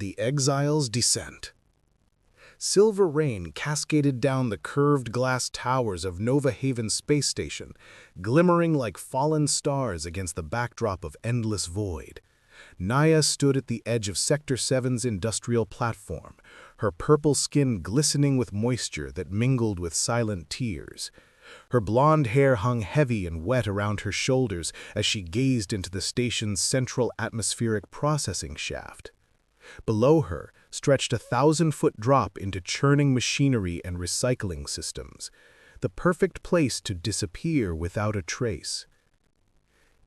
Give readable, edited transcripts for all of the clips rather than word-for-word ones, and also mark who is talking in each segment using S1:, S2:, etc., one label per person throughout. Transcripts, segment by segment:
S1: The Exile's Descent. Silver rain cascaded down the curved glass towers of Nova Haven Space Station, glimmering like fallen stars against the backdrop of endless void. Naya stood at the edge of Sector 7's industrial platform, her purple skin glistening with moisture that mingled with silent tears. Her blonde hair hung heavy and wet around her shoulders as she gazed into the station's central atmospheric processing shaft. Below her stretched a 1,000-foot drop into churning machinery and recycling systems, the perfect place to disappear without a trace.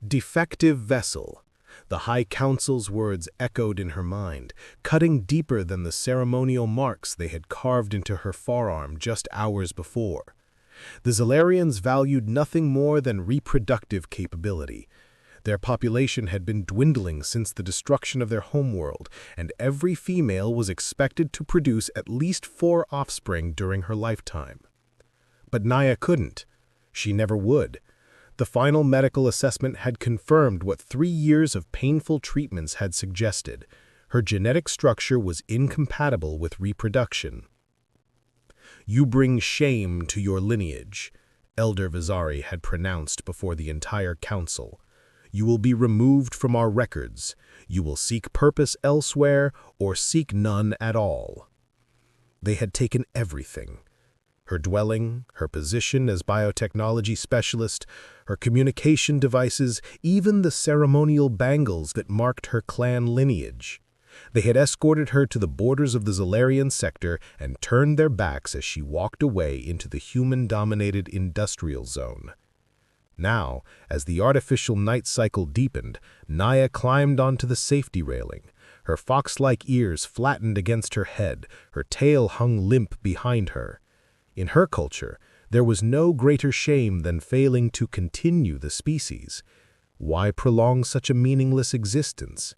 S1: Defective vessel. The High Council's words echoed in her mind, cutting deeper than the ceremonial marks they had carved into her forearm just hours before. The Zalarians valued nothing more than reproductive capability. Their population had been dwindling since the destruction of their homeworld, and every female was expected to produce at least 4 offspring during her lifetime. But Naya couldn't. She never would. The final medical assessment had confirmed what 3 years of painful treatments had suggested. Her genetic structure was incompatible with reproduction. "You bring shame to your lineage," Elder Vizari had pronounced before the entire council. "You will be removed from our records. You will seek purpose elsewhere or seek none at all." They had taken everything. Her dwelling, her position as biotechnology specialist, her communication devices, even the ceremonial bangles that marked her clan lineage. They had escorted her to the borders of the Zalarian sector and turned their backs as she walked away into the human-dominated industrial zone. Now, as the artificial night cycle deepened, Naya climbed onto the safety railing. Her fox-like ears flattened against her head, her tail hung limp behind her. In her culture, there was no greater shame than failing to continue the species. Why prolong such a meaningless existence?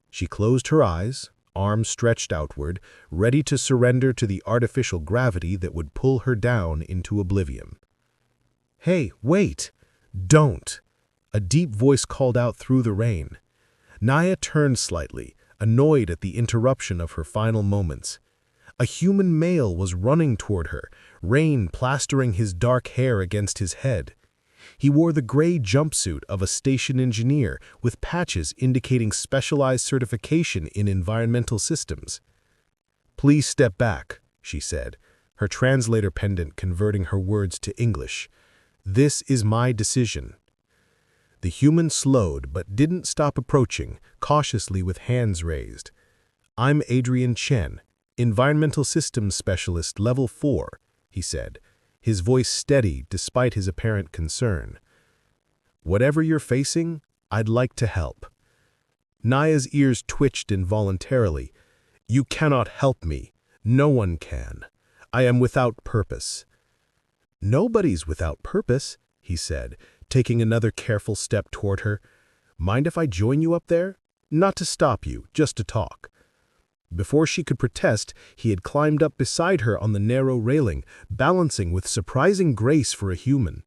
S1: She closed her eyes, arms stretched outward, ready to surrender to the artificial gravity that would pull her down into oblivion. "Hey, wait! Don't!" A deep voice called out through the rain. Naya turned slightly, annoyed at the interruption of her final moments. A human male was running toward her, rain plastering his dark hair against his head. He wore the gray jumpsuit of a station engineer with patches indicating specialized certification in environmental systems. "Please step back," she said, her translator pendant converting her words to English. "This is my decision." The human slowed but didn't stop approaching, cautiously with hands raised. "I'm Adrian Chen, Environmental Systems Specialist Level 4, he said, his voice steady despite his apparent concern. "Whatever you're facing, I'd like to help." Naya's ears twitched involuntarily. "You cannot help me. No one can. I am without purpose." "Nobody's without purpose," he said, taking another careful step toward her. "Mind if I join you up there? Not to stop you, just to talk." Before she could protest, he had climbed up beside her on the narrow railing, balancing with surprising grace for a human.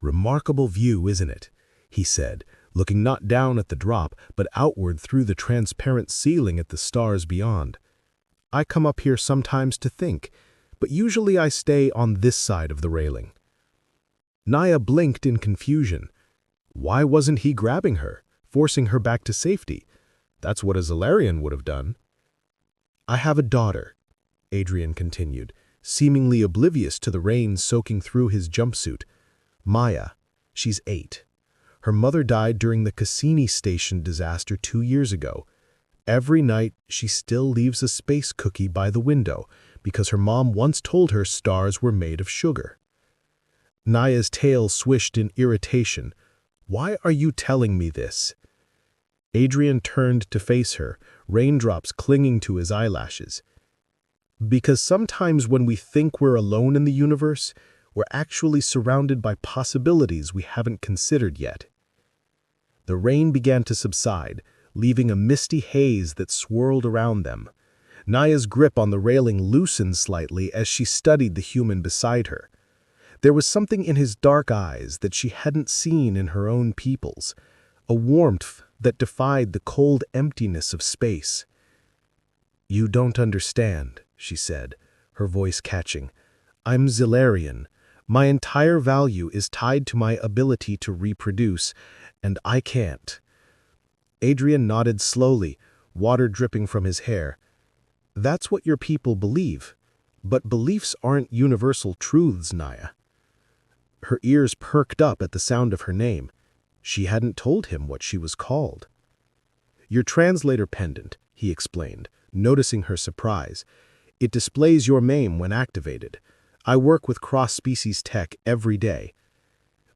S1: "Remarkable view, isn't it?" he said, looking not down at the drop, but outward through the transparent ceiling at the stars beyond. "I come up here sometimes to think, but usually I stay on this side of the railing." Naya blinked in confusion. Why wasn't he grabbing her, forcing her back to safety? That's what a Zalarian would have done. "I have a daughter," Adrian continued, seemingly oblivious to the rain soaking through his jumpsuit. "Maya. She's 8. Her mother died during the Cassini station disaster 2 years ago. Every night, she still leaves a space cookie by the window because her mom once told her stars were made of sugar." Naya's tail swished in irritation. "Why are you telling me this?" Adrian turned to face her, raindrops clinging to his eyelashes. "Because sometimes when we think we're alone in the universe, we're actually surrounded by possibilities we haven't considered yet." The rain began to subside, leaving a misty haze that swirled around them. Naya's grip on the railing loosened slightly as she studied the human beside her. There was something in his dark eyes that she hadn't seen in her own people's, a warmth that defied the cold emptiness of space. "You don't understand," she said, her voice catching. "I'm Zilarian. My entire value is tied to my ability to reproduce, and I can't." Adrian nodded slowly, water dripping from his hair. "That's what your people believe. But beliefs aren't universal truths, Naya." Her ears perked up at the sound of her name. She hadn't told him what she was called. "Your translator pendant," he explained, noticing her surprise. "It displays your name when activated. I work with cross-species tech every day."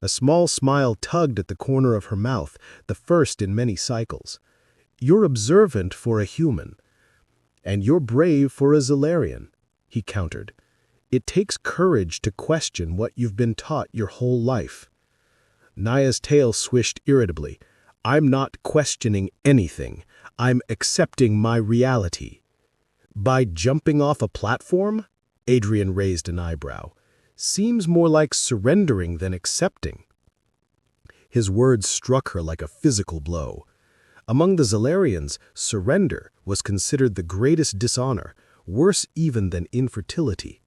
S1: A small smile tugged at the corner of her mouth, the first in many cycles. "You're observant for a human. And you're brave for a Zilarian," he countered. "It takes courage to question what you've been taught your whole life." Naya's tail swished irritably. "I'm not questioning anything. I'm accepting my reality." "By jumping off a platform?" Adrian raised an eyebrow. "Seems more like surrendering than accepting." His words struck her like a physical blow. Among the Zilarians, surrender was considered the greatest dishonor, worse even than infertility.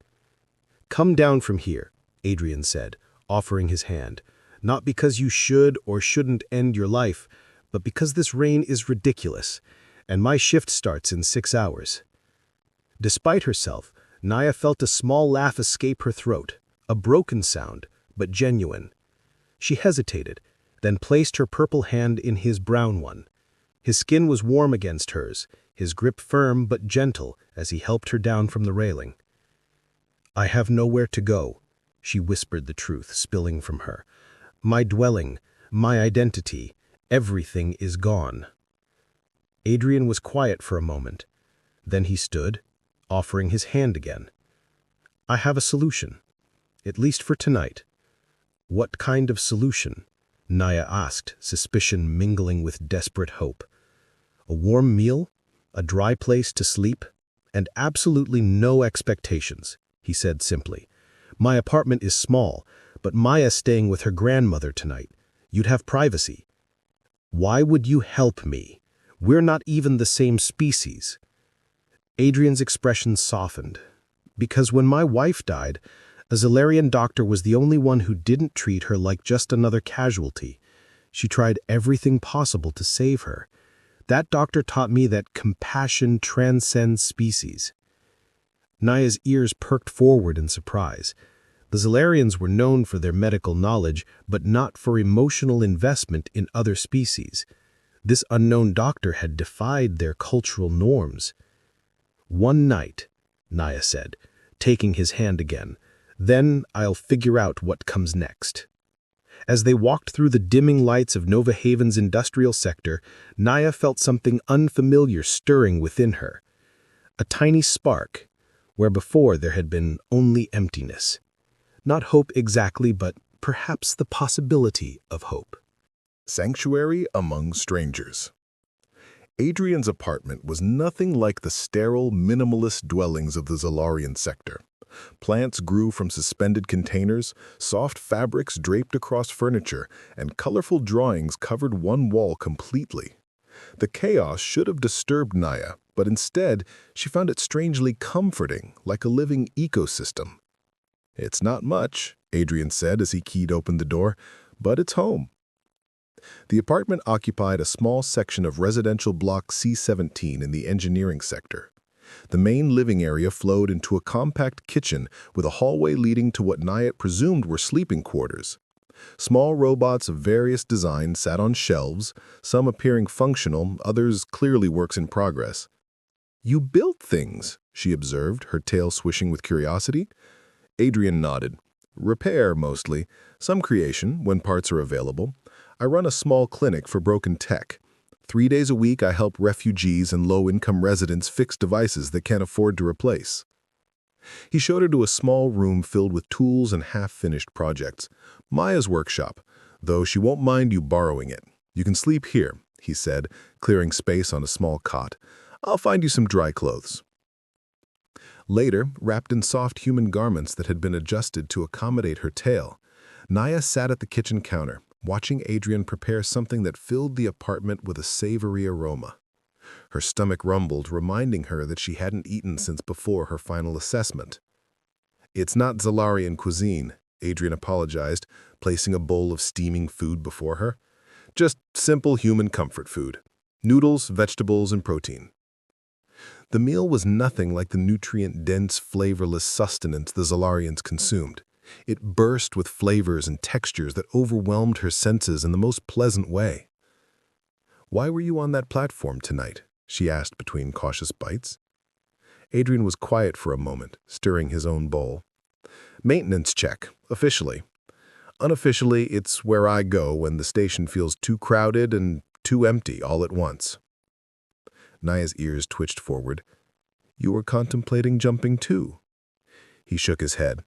S1: "Come down from here," Adrian said, offering his hand. "Not because you should or shouldn't end your life, but because this rain is ridiculous, and my shift starts in 6 hours." Despite herself, Naya felt a small laugh escape her throat, a broken sound, but genuine. She hesitated, then placed her purple hand in his brown one. His skin was warm against hers, his grip firm but gentle as he helped her down from the railing. "I have nowhere to go," she whispered the truth spilling from her. "My dwelling, my identity, everything is gone." Adrian was quiet for a moment. Then he stood, offering his hand again. "I have a solution, at least for tonight." "What kind of solution?" Naya asked, suspicion mingling with desperate hope. "A warm meal, a dry place to sleep, and absolutely no expectations," he said simply. "My apartment is small, but Maya's staying with her grandmother tonight. You'd have privacy." "Why would you help me? We're not even the same species." Adrian's expression softened. "Because when my wife died, a Zilarian doctor was the only one who didn't treat her like just another casualty. She tried everything possible to save her. That doctor taught me that compassion transcends species." Naya's ears perked forward in surprise. The Zilarians were known for their medical knowledge, but not for emotional investment in other species. This unknown doctor had defied their cultural norms. "One night," Naya said, taking his hand again. "Then I'll figure out what comes next." As they walked through the dimming lights of Nova Haven's industrial sector, Naya felt something unfamiliar stirring within her. A tiny spark, where before there had been only emptiness. Not hope exactly, but perhaps the possibility of hope.
S2: Sanctuary among strangers. Adrian's apartment was nothing like the sterile, minimalist dwellings of the Zilarian sector. Plants grew from suspended containers, soft fabrics draped across furniture, and colorful drawings covered one wall completely. The chaos should have disturbed Naya, but instead, she found it strangely comforting, like a living ecosystem. "It's not much," Adrian said as he keyed open the door, "but it's home." The apartment occupied a small section of residential block C-17 in the engineering sector. The main living area flowed into a compact kitchen with a hallway leading to what Naya presumed were sleeping quarters. Small robots of various designs sat on shelves, some appearing functional, others clearly works in progress. "You built things," she observed, her tail swishing with curiosity. Adrian nodded. "Repair, mostly. Some creation, when parts are available. I run a small clinic for broken tech. 3 days a week I help refugees and low-income residents fix devices they can't afford to replace." He showed her to a small room filled with tools and half-finished projects. "Maya's workshop, though she won't mind you borrowing it. You can sleep here," he said, clearing space on a small cot. "I'll find you some dry clothes." Later, wrapped in soft human garments that had been adjusted to accommodate her tail, Naya sat at the kitchen counter, watching Adrian prepare something that filled the apartment with a savory aroma. Her stomach rumbled, reminding her that she hadn't eaten since before her final assessment. "It's not Zalarian cuisine," Adrian apologized, placing a bowl of steaming food before her. "Just simple human comfort food. Noodles, vegetables, and protein." The meal was nothing like the nutrient-dense, flavorless sustenance the Zalarians consumed. It burst with flavors and textures that overwhelmed her senses in the most pleasant way. "Why were you on that platform tonight?" she asked between cautious bites. Adrian was quiet for a moment, stirring his own bowl. "Maintenance check, officially. Unofficially, it's where I go when the station feels too crowded and too empty all at once." Naya's ears twitched forward. "You were contemplating jumping too?" He shook his head.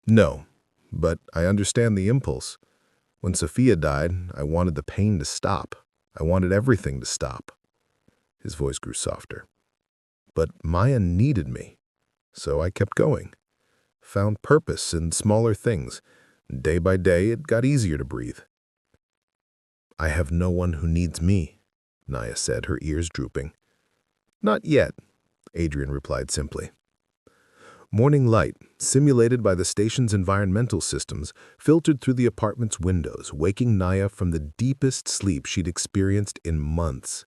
S2: "No, but I understand the impulse. When Sophia died, I wanted the pain to stop. I wanted everything to stop." His voice grew softer. "But Maya needed me, so I kept going. Found purpose in smaller things. Day by day, it got easier to breathe." "I have no one who needs me," Naya said, her ears drooping. "Not yet," Adrian replied simply. Morning light, simulated by the station's environmental systems, filtered through the apartment's windows, waking Naya from the deepest sleep she'd experienced in months.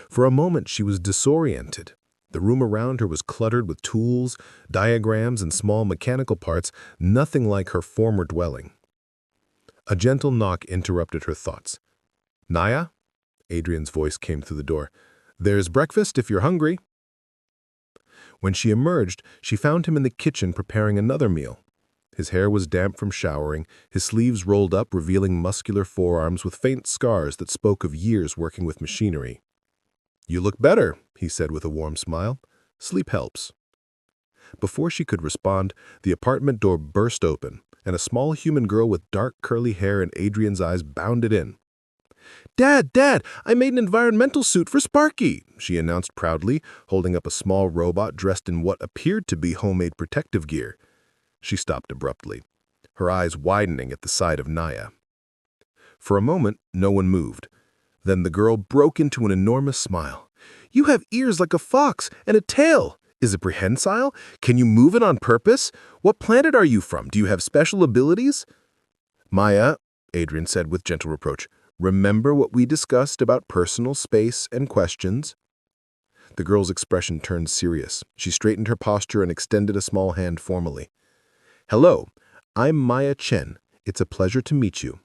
S2: For a moment, she was disoriented. The room around her was cluttered with tools, diagrams, and small mechanical parts, nothing like her former dwelling. A gentle knock interrupted her thoughts. "Naya?" Adrian's voice came through the door. "There's breakfast if you're hungry." When she emerged, she found him in the kitchen preparing another meal. His hair was damp from showering, his sleeves rolled up, revealing muscular forearms with faint scars that spoke of years working with machinery. "You look better," he said with a warm smile. "Sleep helps." Before she could respond, the apartment door burst open, and a small human girl with dark curly hair and Adrian's eyes bounded in. Dad, I made an environmental suit for Sparky," she announced proudly, holding up a small robot dressed in what appeared to be homemade protective gear. She stopped abruptly, her eyes widening at the sight of Naya. For a moment, no one moved. Then the girl broke into an enormous smile. "You have ears like a fox and a tail. Is it prehensile? Can you move it on purpose? What planet are you from? Do you have special abilities?" "Maya," Adrian said with gentle reproach, "remember what we discussed about personal space and questions?" The girl's expression turned serious. She straightened her posture and extended a small hand formally. "Hello, I'm Maya Chen. It's a pleasure to meet you."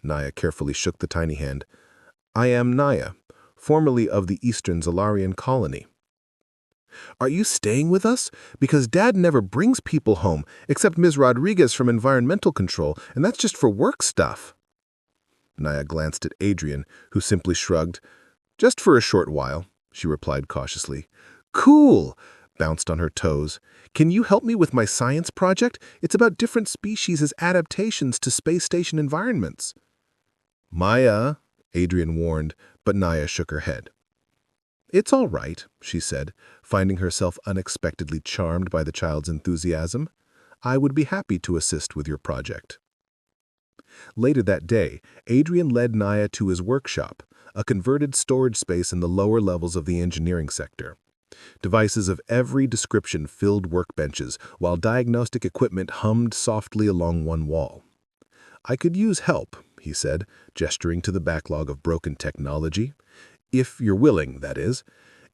S2: Naya carefully shook the tiny hand. "I am Naya, formerly of the Eastern Zalarian colony." "Are you staying with us? Because Dad never brings people home, except Ms. Rodriguez from Environmental Control, and that's just for work stuff." Naya glanced at Adrian, who simply shrugged. "Just for a short while," she replied cautiously. "Cool!" Bounced on her toes. "Can you help me with my science project? It's about different species' adaptations to space station environments." "Maya," Adrian warned, but Naya shook her head. "It's all right," she said, finding herself unexpectedly charmed by the child's enthusiasm. "I would be happy to assist with your project." Later that day, Adrian led Naya to his workshop, a converted storage space in the lower levels of the engineering sector. Devices of every description filled workbenches, while diagnostic equipment hummed softly along one wall. "I could use help," he said, gesturing to the backlog of broken technology. "If you're willing, that is.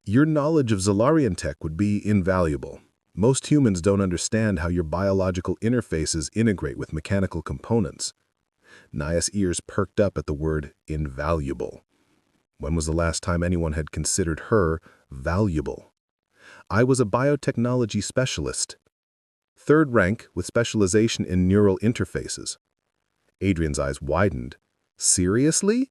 S2: Your knowledge of Zalarian tech would be invaluable. Most humans don't understand how your biological interfaces integrate with mechanical components." Naya's ears perked up at the word invaluable. When was the last time anyone had considered her valuable? "I was a biotechnology specialist. Third rank with specialization in neural interfaces." Adrian's eyes widened. "Seriously?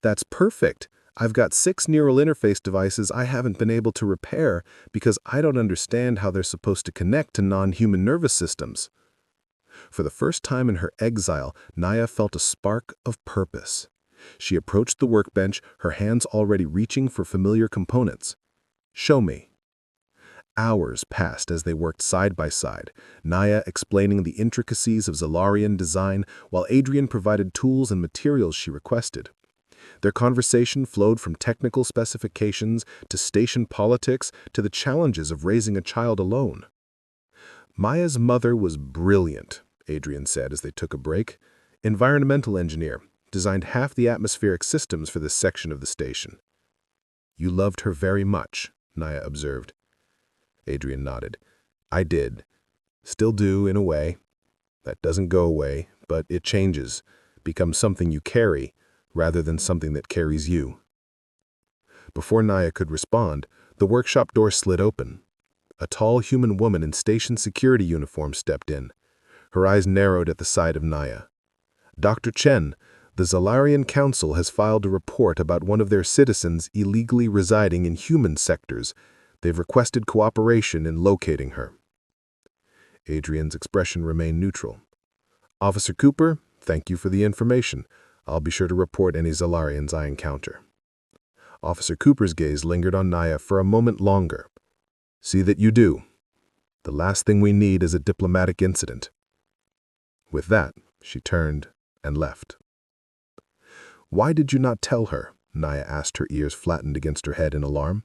S2: That's perfect. I've got 6 neural interface devices I haven't been able to repair because I don't understand how they're supposed to connect to non-human nervous systems." For the first time in her exile, Naya felt a spark of purpose. She approached the workbench, her hands already reaching for familiar components. "Show me." Hours passed as they worked side by side, Naya explaining the intricacies of Zalarian design while Adrian provided tools and materials she requested. Their conversation flowed from technical specifications to station politics to the challenges of raising a child alone. Maya's mother was brilliant, Adrian said as they took a break. Environmental engineer, designed half the atmospheric systems for this section of the station. You loved her very much, Naya observed. Adrian nodded. I did. Still do, in a way. That doesn't go away, but it changes, becomes something you carry, rather than something that carries you. Before Naya could respond, the workshop door slid open. A tall human woman in station security uniform stepped in. Her eyes narrowed at the sight of Naya. Dr. Chen, the Zalarian Council has filed a report about one of their citizens illegally residing in human sectors. They've requested cooperation in locating her. Adrian's expression remained neutral. Officer Cooper, thank you for the information. I'll be sure to report any Zalarians I encounter. Officer Cooper's gaze lingered on Naya for a moment longer. See that you do. The last thing we need is a diplomatic incident. With that, she turned and left. Why did you not tell her? Naya asked, her ears flattened against her head in alarm.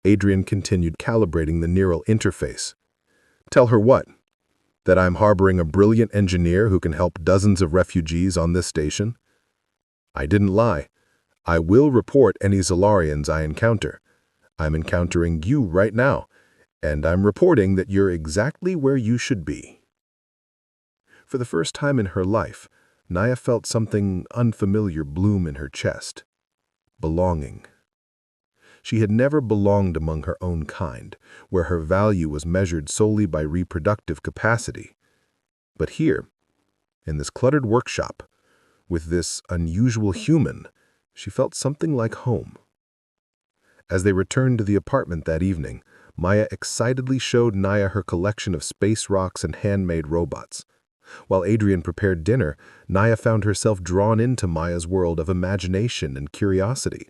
S2: Adrian continued calibrating the neural interface. Tell her what? That I'm harboring a brilliant engineer who can help dozens of refugees on this station? I didn't lie. I will report any Zalarians I encounter. I'm encountering you right now, and I'm reporting that you're exactly where you should be. For the first time in her life, Naya felt something unfamiliar bloom in her chest. Belonging. She had never belonged among her own kind, where her value was measured solely by reproductive capacity. But here, in this cluttered workshop, with this unusual human, she felt something like home. As they returned to the apartment that evening, Maya excitedly showed Naya her collection of space rocks and handmade robots. While Adrian prepared dinner, Naya found herself drawn into Maya's world of imagination and curiosity.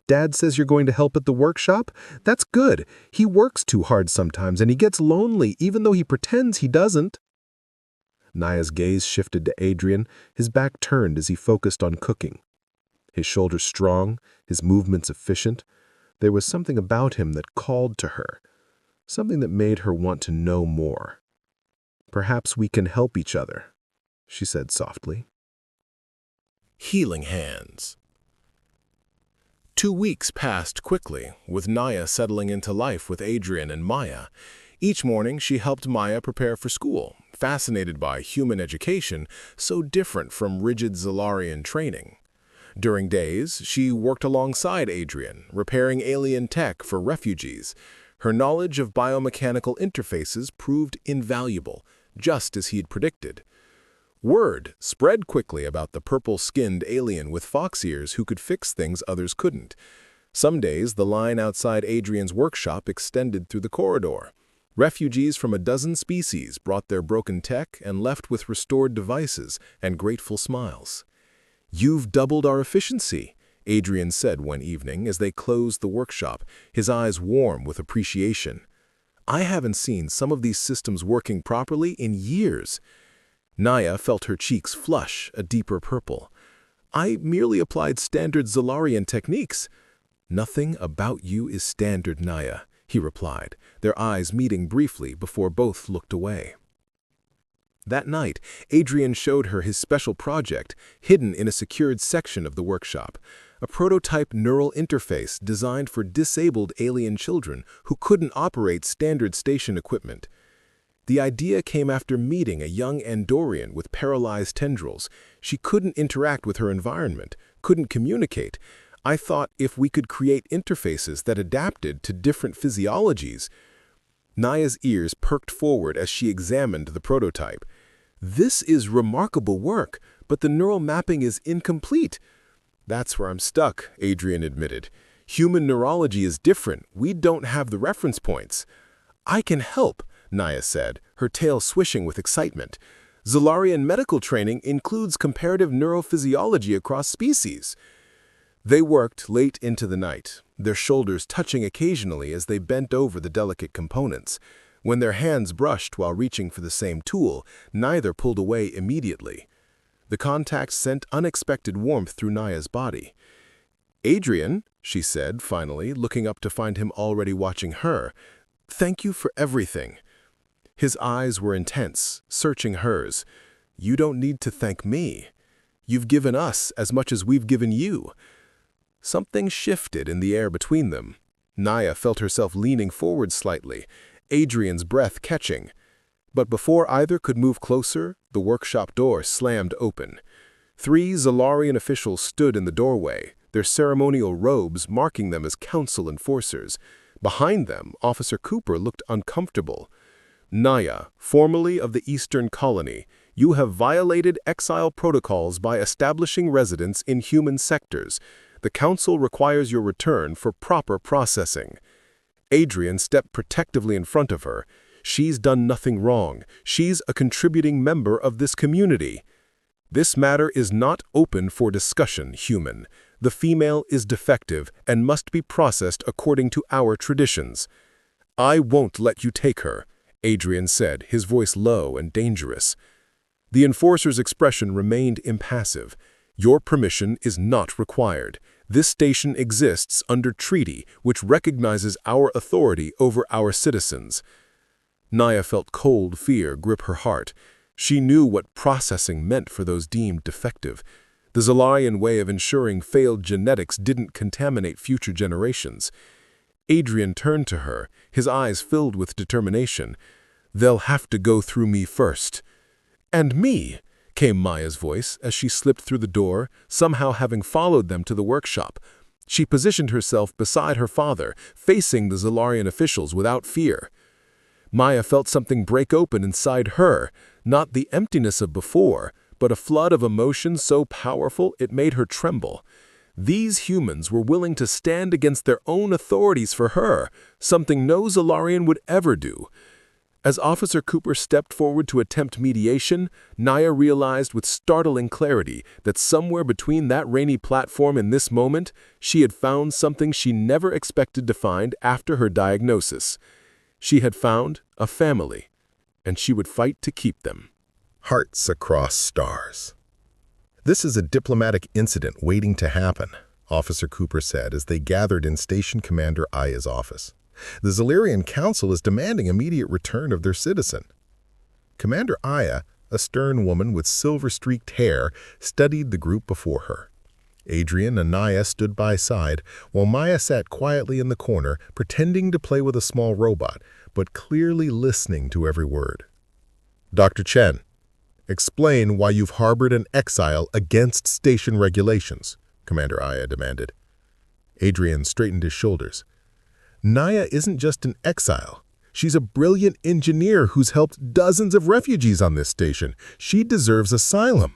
S2: Dad says you're going to help at the workshop? That's good. He works too hard sometimes and he gets lonely even though he pretends he doesn't. Naya's gaze shifted to Adrian, his back turned as he focused on cooking. His shoulders strong, his movements efficient. There was something about him that called to her, something that made her want to know more. Perhaps we can help each other, she said softly.
S3: Healing Hands. 2 weeks passed quickly, with Naya settling into life with Adrian and Maya. Each morning she helped Maya prepare for school, fascinated by human education, so different from rigid Zalarian training. During days, she worked alongside Adrian, repairing alien tech for refugees. Her knowledge of biomechanical interfaces proved invaluable, just as he'd predicted. Word spread quickly about the purple-skinned alien with fox ears who could fix things others couldn't. Some days, the line outside Adrian's workshop extended through the corridor. Refugees from a dozen species brought their broken tech and left with restored devices and grateful smiles. "You've doubled our efficiency," Adrian said one evening as they closed the workshop, his eyes warm with appreciation. "I haven't seen some of these systems working properly in years." Naya felt her cheeks flush a deeper purple. "I merely applied standard Zalarian techniques." "Nothing about you is standard, Naya," he replied, their eyes meeting briefly before both looked away. That night, Adrian showed her his special project, hidden in a secured section of the workshop, a prototype neural interface designed for disabled alien children who couldn't operate standard station equipment. The idea came after meeting a young Andorian with paralyzed tendrils. She couldn't interact with her environment, couldn't communicate. I thought if we could create interfaces that adapted to different physiologies. Naya's ears perked forward as she examined the prototype. "This is remarkable work, but the neural mapping is incomplete." "That's where I'm stuck," Adrian admitted. "Human neurology is different. We don't have the reference points." "I can help," Naya said, her tail swishing with excitement. "Zalarian medical training includes comparative neurophysiology across species." They worked late into the night, their shoulders touching occasionally as they bent over the delicate components. When their hands brushed while reaching for the same tool, neither pulled away immediately. The contact sent unexpected warmth through Naya's body. "Adrian," she said, finally, looking up to find him already watching her, "thank you for everything." His eyes were intense, searching hers. "You don't need to thank me. You've given us as much as we've given you." Something shifted in the air between them. Naya felt herself leaning forward slightly, Adrian's breath catching. But before either could move closer, the workshop door slammed open. 3 Zalarian officials stood in the doorway, their ceremonial robes marking them as council enforcers. Behind them, Officer Cooper looked uncomfortable. "Naya, formerly of the Eastern Colony, you have violated exile protocols by establishing residence in human sectors. The Council requires your return for proper processing." Adrian stepped protectively in front of her. "She's done nothing wrong. She's a contributing member of this community." "This matter is not open for discussion, human. The female is defective and must be processed according to our traditions." "I won't let you take her," Adrian said, his voice low and dangerous. The enforcer's expression remained impassive. "Your permission is not required. This station exists under treaty, which recognizes our authority over our citizens." Naya felt cold fear grip her heart. She knew what processing meant for those deemed defective. The Zalarian way of ensuring failed genetics didn't contaminate future generations. Adrian turned to her, his eyes filled with determination. "They'll have to go through me first." "And me," came Maya's voice as she slipped through the door, somehow having followed them to the workshop. She positioned herself beside her father, facing the Zalarian officials without fear. Maya felt something break open inside her, not the emptiness of before, but a flood of emotion so powerful it made her tremble. These humans were willing to stand against their own authorities for her, something no Zalarian would ever do. As Officer Cooper stepped forward to attempt mediation, Naya realized with startling clarity that somewhere between that rainy platform and this moment, she had found something she never expected to find after her diagnosis. She had found a family, and she would fight to keep them.
S2: Hearts across stars. "This is a diplomatic incident waiting to happen," Officer Cooper said as they gathered in Station Commander Aya's office. "The Zalarian Council is demanding immediate return of their citizen." Commander Aya, a stern woman with silver-streaked hair, studied the group before her. Adrian and Naya stood by side, while Maya sat quietly in the corner, pretending to play with a small robot, but clearly listening to every word. "Dr. Chen, explain why you've harbored an exile against station regulations," Commander Aya demanded. Adrian straightened his shoulders. "Naya isn't just an exile. She's a brilliant engineer who's helped dozens of refugees on this station. She deserves asylum."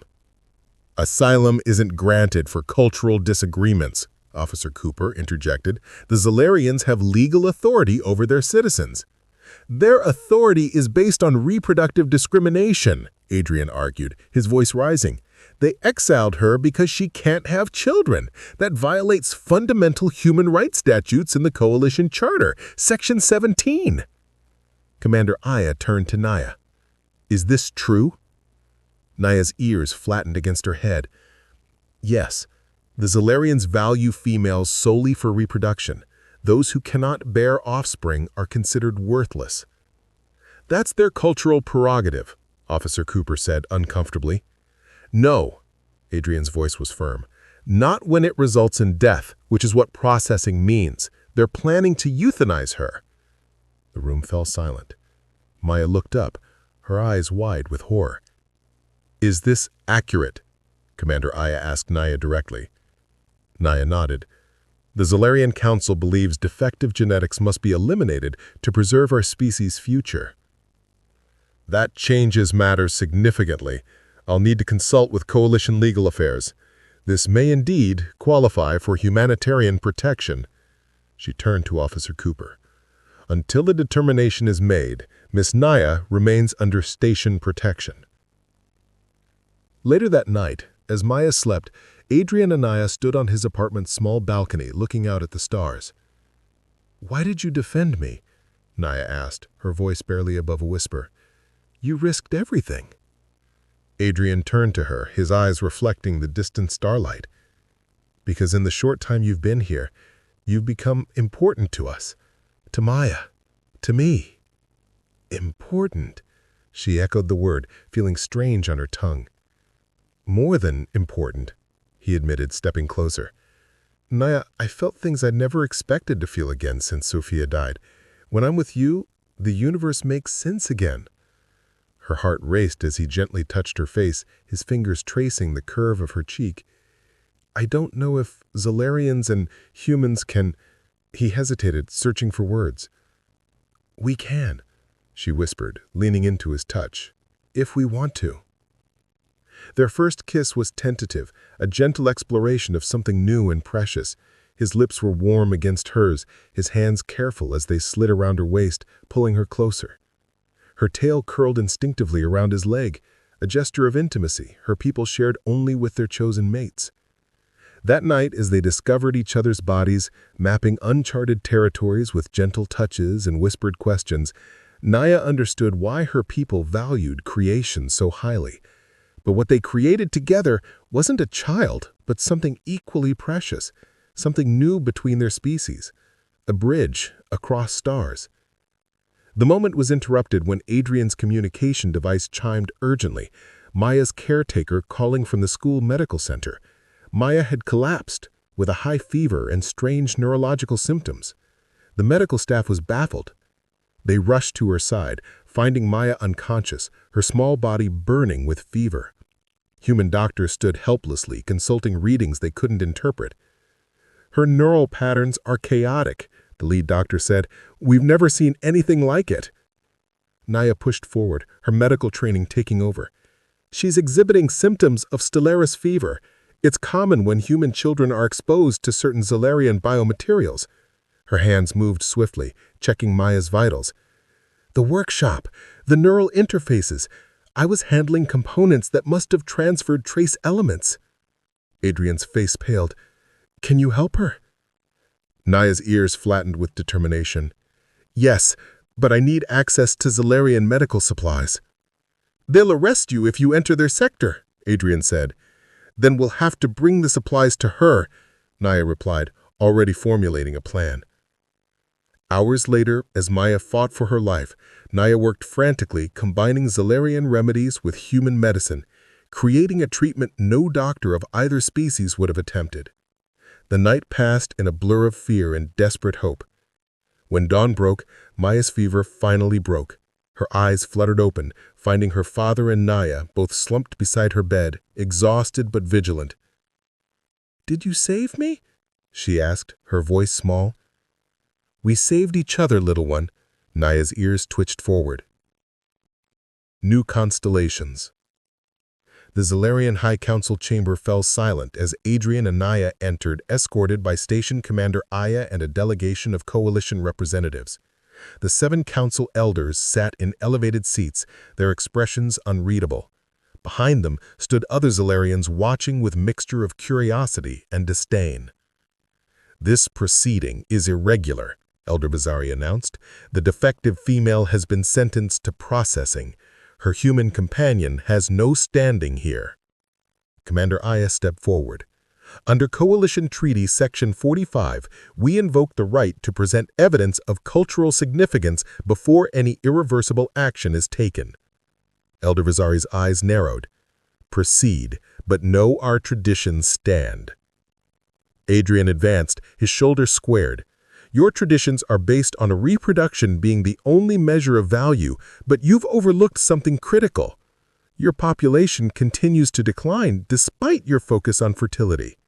S2: "Asylum isn't granted for cultural disagreements," Officer Cooper interjected. "The Zalarians have legal authority over their citizens." "Their authority is based on reproductive discrimination," Adrian argued, his voice rising. "They exiled her because she can't have children. That violates fundamental human rights statutes in the Coalition Charter, Section 17. Commander Aya turned to Naya. "Is this true?" Naya's ears flattened against her head. "Yes, the Zalarians value females solely for reproduction. Those who cannot bear offspring are considered worthless." "That's their cultural prerogative," Officer Cooper said uncomfortably. "No," Adrian's voice was firm. "Not when it results in death, which is what processing means. They're planning to euthanize her." The room fell silent. Maya looked up, her eyes wide with horror. "Is this accurate?" Commander Aya asked Naya directly. Naya nodded. "The Zalarian Council believes defective genetics must be eliminated to preserve our species' future." "That changes matters significantly. I'll need to consult with Coalition Legal Affairs. This may indeed qualify for humanitarian protection." She turned to Officer Cooper. "Until a determination is made, Miss Naya remains under station protection." Later that night, as Maya slept, Adrian and Naya stood on his apartment's small balcony looking out at the stars. "Why did you defend me?" Naya asked, her voice barely above a whisper. "You risked everything." Adrian turned to her, his eyes reflecting the distant starlight. "Because in the short time you've been here, you've become important to us. To Maya. To me." "Important?" She echoed the word, feeling strange on her tongue. "More than important," he admitted, stepping closer. "Naya, I felt things I'd never expected to feel again since Sophia died. When I'm with you, the universe makes sense again." Her heart raced as he gently touched her face, his fingers tracing the curve of her cheek. "I don't know if Zolarians and humans can—" He hesitated, searching for words. "We can," she whispered, leaning into his touch. "If we want to." Their first kiss was tentative, a gentle exploration of something new and precious. His lips were warm against hers, his hands careful as they slid around her waist, pulling her closer. Her tail curled instinctively around his leg, a gesture of intimacy her people shared only with their chosen mates. That night, as they discovered each other's bodies, mapping uncharted territories with gentle touches and whispered questions, Naya understood why her people valued creation so highly. But what they created together wasn't a child, but something equally precious, something new between their species, a bridge across stars. The moment was interrupted when Adrian's communication device chimed urgently, Maya's caretaker calling from the school medical center. Maya had collapsed, with a high fever and strange neurological symptoms. The medical staff was baffled. They rushed to her side, finding Maya unconscious, her small body burning with fever. Human doctors stood helplessly, consulting readings they couldn't interpret. "Her neural patterns are chaotic," the lead doctor said. "We've never seen anything like it." Naya pushed forward, her medical training taking over. "She's exhibiting symptoms of Stellaris fever. It's common when human children are exposed to certain Zolarian biomaterials." Her hands moved swiftly, checking Maya's vitals. "The workshop, the neural interfaces. I was handling components that must have transferred trace elements." Adrian's face paled. "Can you help her?" Naya's ears flattened with determination. "Yes, but I need access to Zolarian medical supplies." "They'll arrest you if you enter their sector," Adrian said. "Then we'll have to bring the supplies to her," Naya replied, already formulating a plan. Hours later, as Maya fought for her life, Naya worked frantically, combining Zolarian remedies with human medicine, creating a treatment no doctor of either species would have attempted. The night passed in a blur of fear and desperate hope. When dawn broke, Maya's fever finally broke. Her eyes fluttered open, finding her father and Naya both slumped beside her bed, exhausted but vigilant. "Did you save me?" she asked, her voice small. "We saved each other, little one." Naya's ears twitched forward. New constellations. The Zolarian High Council chamber fell silent as Adrian and Naya entered, escorted by Station Commander Aya and a delegation of coalition representatives. The 7 council elders sat in elevated seats, their expressions unreadable. Behind them stood other Zolarians watching with mixture of curiosity and disdain. "This proceeding is irregular," Elder Bazari announced. "The defective female has been sentenced to processing. Her human companion has no standing here." Commander Aya stepped forward. "Under Coalition Treaty Section 45, we invoke the right to present evidence of cultural significance before any irreversible action is taken." Elder Vazari's eyes narrowed. "Proceed, but know our traditions stand." Adrian advanced, his shoulders squared. "Your traditions are based on a reproduction being the only measure of value, but you've overlooked something critical. Your population continues to decline despite your focus on fertility."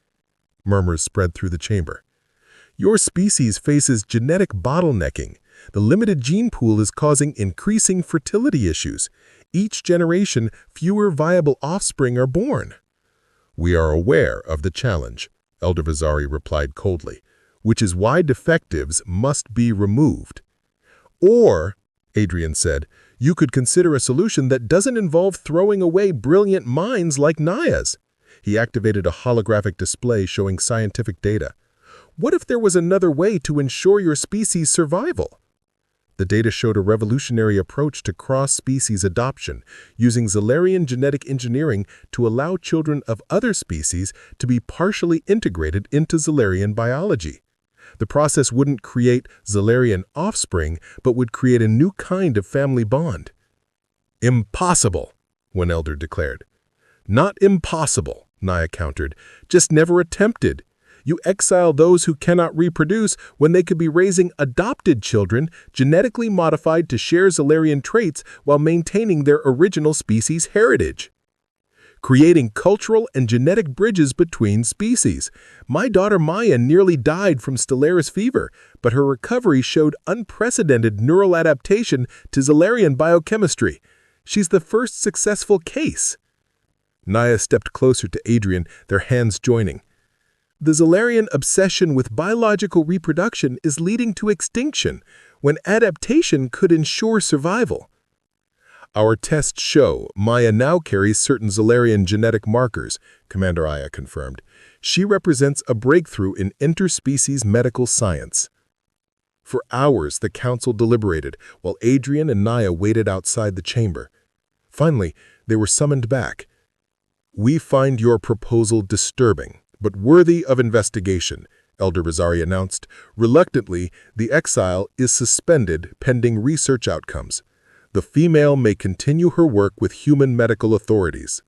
S2: Murmurs spread through the chamber. "Your species faces genetic bottlenecking. The limited gene pool is causing increasing fertility issues. Each generation, fewer viable offspring are born." "We are aware of the challenge," Elder Vazari replied coldly, "which is why defectives must be removed." "Or," Adrian said, "you could consider a solution that doesn't involve throwing away brilliant minds like Naya's." He activated a holographic display showing scientific data. "What if there was another way to ensure your species' survival?" The data showed a revolutionary approach to cross-species adoption, using Zellerian genetic engineering to allow children of other species to be partially integrated into Zellerian biology. The process wouldn't create Zellerian offspring, but would create a new kind of family bond. "Impossible," one elder declared. "Not impossible," Naya countered, "just never attempted. You exile those who cannot reproduce when they could be raising adopted children genetically modified to share Zellerian traits while maintaining their original species heritage. Creating cultural and genetic bridges between species. My daughter Maya nearly died from Stellaris fever, but her recovery showed unprecedented neural adaptation to Zellerian biochemistry. She's the first successful case." Naya stepped closer to Adrian, their hands joining. "The Zellerian obsession with biological reproduction is leading to extinction, when adaptation could ensure survival." "Our tests show Maya now carries certain Zellerian genetic markers," Commander Aya confirmed. "She represents a breakthrough in interspecies medical science." For hours, the council deliberated, while Adrian and Naya waited outside the chamber. Finally, they were summoned back. "We find your proposal disturbing, but worthy of investigation," Elder Rosari announced. "Reluctantly, the exile is suspended pending research outcomes. The female may continue her work with human medical authorities."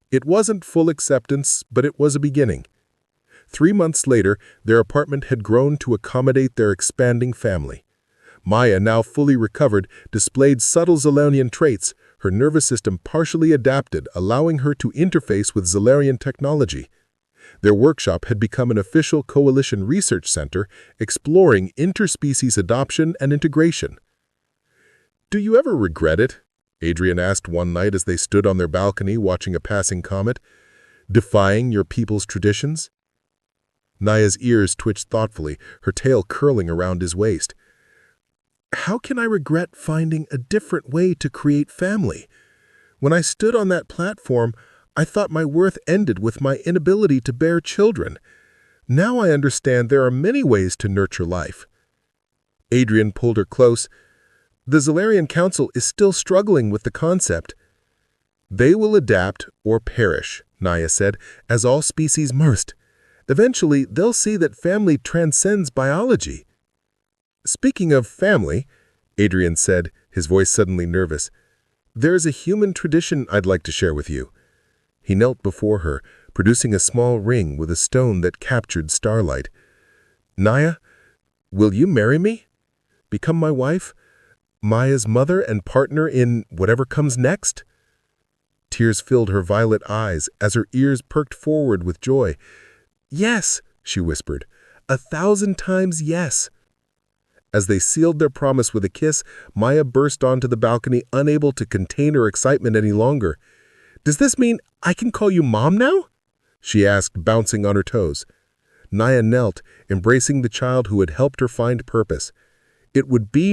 S2: It wasn't full acceptance, but it was a beginning. 3 months later, their apartment had grown to accommodate their expanding family. Maya, now fully recovered, displayed subtle Zellerian traits, her nervous system partially adapted, allowing her to interface with Zellerian technology. Their workshop had become an official coalition research center, exploring interspecies adoption and integration. "Do you ever regret it?" Adrian asked one night as they stood on their balcony watching a passing comet. "Defying your people's traditions?" Naya's ears twitched thoughtfully, her tail curling around his waist. "How can I regret finding a different way to create family? When I stood on that platform, I thought my worth ended with my inability to bear children. Now I understand there are many ways to nurture life." Adrian pulled her close. "The Zellerian Council is still struggling with the concept." "They will adapt or perish," Naya said, "as all species must. Eventually, they'll see that family transcends biology." "Speaking of family," Adrian said, his voice suddenly nervous, "there's a human tradition I'd like to share with you." He knelt before her, producing a small ring with a stone that captured starlight. "Naya, will you marry me? Become my wife? Maya's mother and partner in whatever comes next?" Tears filled her violet eyes as her ears perked forward with joy. "Yes," she whispered, "1,000 times yes." As they sealed their promise with a kiss, Maya burst onto the balcony, unable to contain her excitement any longer. "Does this mean I can call you Mom now?" she asked, bouncing on her toes. Naya knelt, embracing the child who had helped her find purpose. "It would be